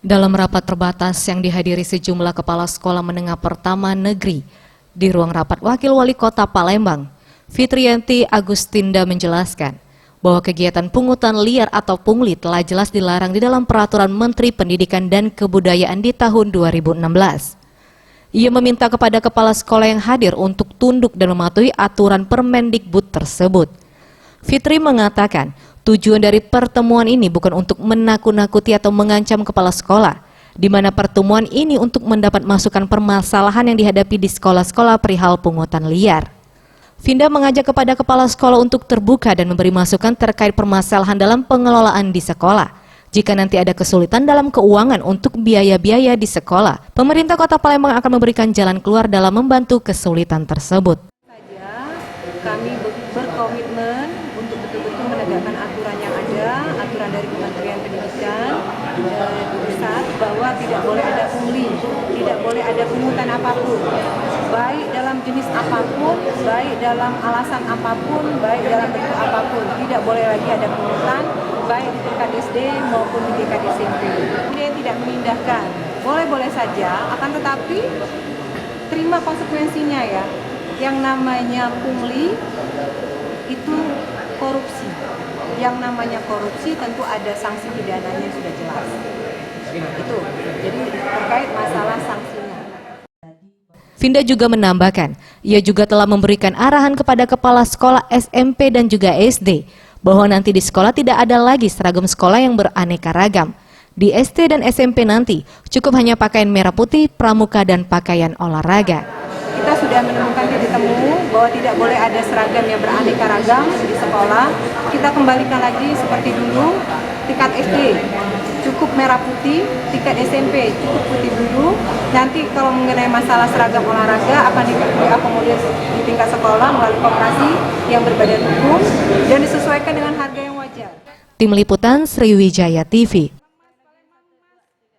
Dalam rapat terbatas yang dihadiri sejumlah kepala sekolah menengah pertama negeri di ruang rapat Wakil Wali Kota Palembang, Fitriyanti Agustinda menjelaskan bahwa kegiatan pungutan liar atau pungli telah jelas dilarang di dalam Peraturan Menteri Pendidikan dan Kebudayaan di tahun 2016. Ia meminta kepada kepala sekolah yang hadir untuk tunduk dan mematuhi aturan Permendikbud tersebut. Fitri mengatakan, tujuan dari pertemuan ini bukan untuk menakut-nakuti atau mengancam kepala sekolah, di mana pertemuan ini untuk mendapat masukan permasalahan yang dihadapi di sekolah-sekolah perihal pungutan liar. Finda mengajak kepada kepala sekolah untuk terbuka dan memberi masukan terkait permasalahan dalam pengelolaan di sekolah. Jika nanti ada kesulitan dalam keuangan untuk biaya-biaya di sekolah, pemerintah Kota Palembang akan memberikan jalan keluar dalam membantu kesulitan tersebut. Kami berkomitmen untuk betul-betul menegakkan aturan yang ada, aturan dari Kementerian Pendidikan pusat, bahwa tidak boleh ada pungli, tidak boleh ada pungutan apapun, baik dalam jenis apapun, baik dalam alasan apapun, baik dalam bentuk apapun, tidak boleh lagi ada pungutan, baik di tingkat SD maupun di tingkat SMP. Dia tidak memindahkan, boleh-boleh saja, akan tetapi terima konsekuensinya ya. Yang namanya pungli itu korupsi. Yang namanya korupsi tentu ada sanksi pidananya sudah jelas. Itu. Jadi terkait masalah sanksinya. Finda juga menambahkan, ia juga telah memberikan arahan kepada kepala sekolah SMP dan juga SD bahwa nanti di sekolah tidak ada lagi seragam sekolah yang beraneka ragam. Di SD dan SMP nanti cukup hanya pakaian merah putih, pramuka dan pakaian olahraga. Kita sudah menemukan titik temu bahwa tidak boleh ada seragam yang beraneka ragam di sekolah. Kita kembalikan lagi seperti dulu, tingkat SD cukup merah putih, tingkat SMP cukup putih dulu. Nanti kalau mengenai masalah seragam olahraga akan diakomodir di tingkat sekolah melalui koperasi yang berbadan hukum dan disesuaikan dengan harga yang wajar. Tim Liputan Sriwijaya TV.